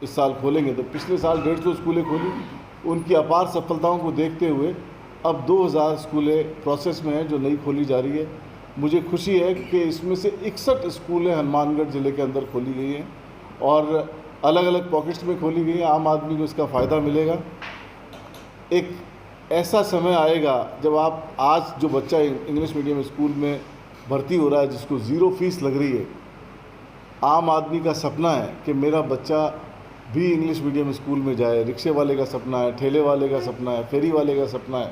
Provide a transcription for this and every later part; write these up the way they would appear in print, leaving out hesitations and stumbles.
इस साल खोलेंगे, तो पिछले साल 150 स्कूलें खोली। उनकी अपार सफलताओं को देखते हुए अब 2000 स्कूलें प्रोसेस में हैं जो नई खोली जा रही है। मुझे खुशी है कि इसमें से 61 स्कूलें हनुमानगढ़ ज़िले के अंदर खोली गई हैं और अलग अलग पॉकेट्स में खोली गई हैं। आम आदमी को इसका फ़ायदा मिलेगा। एक ऐसा समय आएगा जब आप आज जो बच्चा इंग्लिश मीडियम स्कूल में भर्ती हो रहा है, जिसको ज़ीरो फीस लग रही है, आम आदमी का सपना है कि मेरा बच्चा भी इंग्लिश मीडियम स्कूल में जाए। रिक्शे वाले का सपना है, ठेले वाले का सपना है, फेरी वाले का सपना है।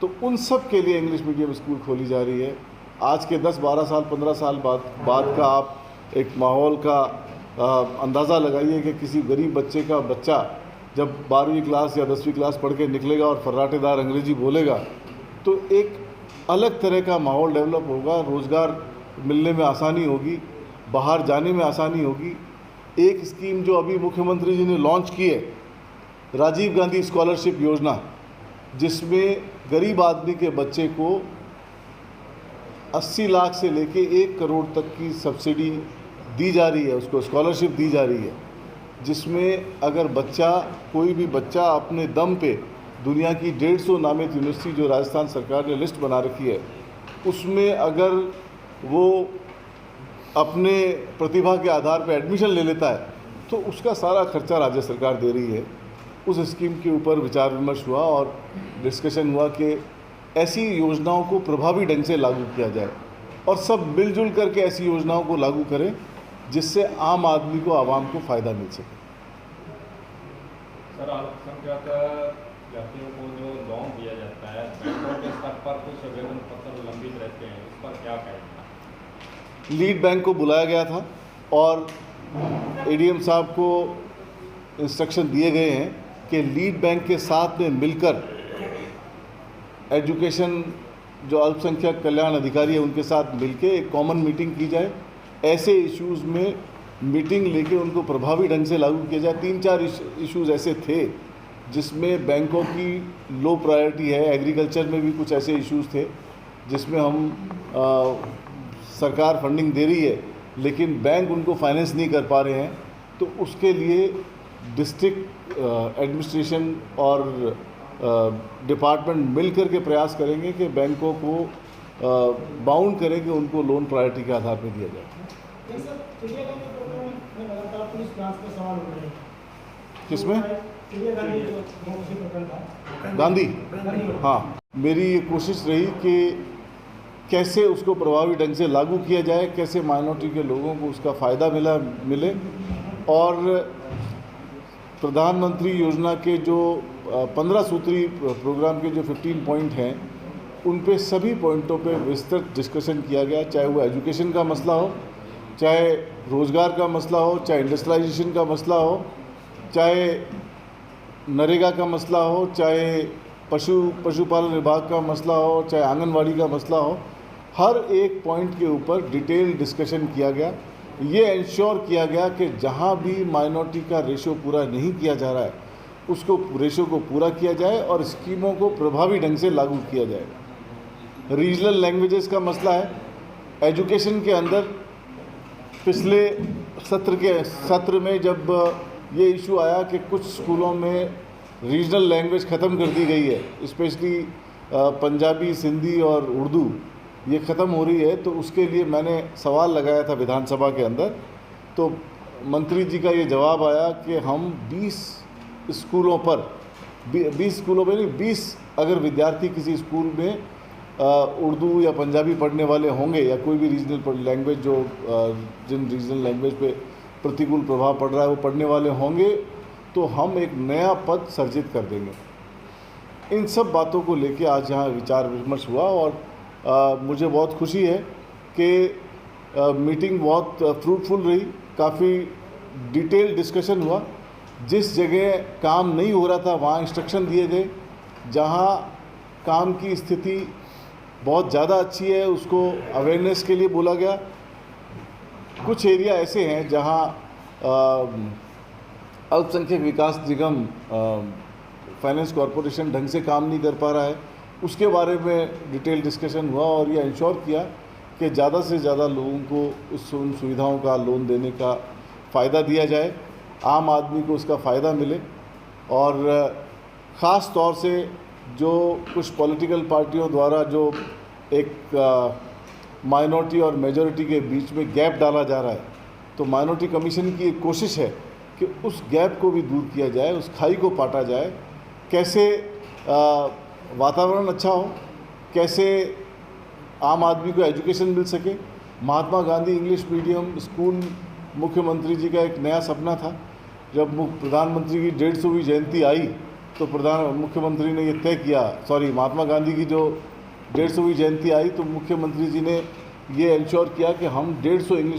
तो उन सब के लिए इंग्लिश मीडियम स्कूल खोली जा रही है। आज के 10, 12 साल, 15 साल बाद का आप एक माहौल का अंदाज़ा लगाइए कि किसी गरीब बच्चे का बच्चा जब 12वीं क्लास या 10वीं क्लास पढ़ के निकलेगा और फर्राटेदार अंग्रेजी बोलेगा, तो एक अलग तरह का माहौल डेवलप होगा। रोज़गार मिलने में आसानी होगी, बाहर जाने में आसानी होगी। एक स्कीम जो अभी मुख्यमंत्री जी ने लॉन्च की है, राजीव गांधी स्कॉलरशिप योजना, जिसमें गरीब आदमी के बच्चे को 80 लाख से लेके 1 करोड़ तक की सब्सिडी दी जा रही है, उसको स्कॉलरशिप दी जा रही है, जिसमें अगर बच्चा, कोई भी बच्चा अपने दम पे दुनिया की 150 नामित यूनिवर्सिटी जो राजस्थान सरकार ने लिस्ट बना रखी है, उसमें अगर वो अपने प्रतिभा के आधार पर एडमिशन ले लेता है तो उसका सारा खर्चा राज्य सरकार दे रही है। उस स्कीम के ऊपर विचार विमर्श हुआ और डिस्कशन हुआ कि ऐसी योजनाओं को प्रभावी ढंग से लागू किया जाए और सब मिलजुल करके ऐसी योजनाओं को लागू करें जिससे आम आदमी को, आवाम को फ़ायदा मिल सके। सर, अल्पसंख्यक जातियों को जो लोन दिया जाता है, बैंकों के स्तर पर कुछ आवेदन पत्र लंबित रहते हैं, इस पर क्या कहेंगे? लीड बैंक को बुलाया गया था और एडीएम साहब को इंस्ट्रक्शन दिए गए हैं कि लीड बैंक के साथ में मिलकर एजुकेशन जो अल्पसंख्यक कल्याण अधिकारी है उनके साथ मिलके एक कॉमन मीटिंग की जाए। ऐसे इश्यूज़ में मीटिंग लेके उनको प्रभावी ढंग से लागू किया जाए। 3-4 इश्यूज़ ऐसे थे जिसमें बैंकों की लो प्रायोरिटी है। एग्रीकल्चर में भी कुछ ऐसे इश्यूज़ थे जिसमें हम सरकार फंडिंग दे रही है लेकिन बैंक उनको फाइनेंस नहीं कर पा रहे हैं। तो उसके लिए डिस्ट्रिक्ट एडमिनिस्ट्रेशन और डिपार्टमेंट मिल कर के प्रयास करेंगे कि बैंकों को बाउंड करें कि उनको लोन प्रायोरिटी के आधार पर दिया जाए। किसमें? गांधी। हाँ, मेरी ये कोशिश रही कि कैसे उसको प्रभावी ढंग से लागू किया जाए, कैसे माइनॉरिटी के लोगों को उसका फ़ायदा मिले और प्रधानमंत्री योजना के जो 15 सूत्री प्रोग्राम के जो 15 पॉइंट हैं, उन पे सभी पॉइंटों पे विस्तृत डिस्कशन किया गया। चाहे वो एजुकेशन का मसला हो, चाहे रोज़गार का मसला हो, चाहे इंडस्ट्रियलाइजेशन का मसला हो, चाहे नरेगा का मसला हो, चाहे पशुपालन विभाग का मसला हो, चाहे आंगनवाड़ी का मसला हो, हर एक पॉइंट के ऊपर डिटेल डिस्कशन किया गया। ये इंश्योर किया गया कि जहाँ भी माइनॉरिटी का रेशो पूरा नहीं किया जा रहा है उसको रेशो को पूरा किया जाए और स्कीमों को प्रभावी ढंग से लागू किया जाए। रीजनल लैंग्वेजेस का मसला है। एजुकेशन के अंदर पिछले सत्र में जब ये इशू आया कि कुछ स्कूलों में रीजनल लैंग्वेज ख़त्म कर दी गई है, स्पेशली पंजाबी, सिंधी और उर्दू ये ख़त्म हो रही है, तो उसके लिए मैंने सवाल लगाया था विधानसभा के अंदर। तो मंत्री जी का ये जवाब आया कि हम 20 स्कूलों पर 20 अगर विद्यार्थी किसी स्कूल में उर्दू या पंजाबी पढ़ने वाले होंगे या कोई भी रीजनल लैंग्वेज जो जिन रीजनल लैंग्वेज पे प्रतिकूल प्रभाव पड़ रहा है वो पढ़ने वाले होंगे, तो हम एक नया पद सर्जित कर देंगे। इन सब बातों को लेके आज यहाँ विचार विमर्श हुआ और मुझे बहुत खुशी है कि मीटिंग बहुत फ्रूटफुल रही। काफ़ी डिटेल डिस्कशन हुआ। जिस जगह काम नहीं हो रहा था वहाँ इंस्ट्रक्शन दिए गए। जहाँ काम की स्थिति बहुत ज़्यादा अच्छी है उसको अवेयरनेस के लिए बोला गया। कुछ एरिया ऐसे हैं जहाँ अल्पसंख्यक विकास निगम फाइनेंस कॉरपोरेशन ढंग से काम नहीं कर पा रहा है, उसके बारे में डिटेल डिस्कशन हुआ और यह इंश्योर किया कि ज़्यादा से ज़्यादा लोगों को उन सुविधाओं का लोन देने का फ़ायदा दिया जाए। आम आदमी को उसका फ़ायदा मिले और ख़ास तौर से जो कुछ पॉलिटिकल पार्टियों द्वारा जो एक माइनॉरिटी और मेजॉरिटी के बीच में गैप डाला जा रहा है, तो माइनॉरिटी कमीशन की एक कोशिश है कि उस गैप को भी दूर किया जाए, उस खाई को पाटा जाए। कैसे वातावरण अच्छा हो, कैसे आम आदमी को एजुकेशन मिल सके। Mahatma Gandhi English medium school मुख्यमंत्री जी का एक नया सपना था। जब प्रधानमंत्री की 150वीं जयंती आई तो मुख्यमंत्री ने ये तय किया, महात्मा गांधी की जो 150वीं जयंती आई तो मुख्यमंत्री जी ने ये इंश्योर किया कि हम 150 इंग्लिश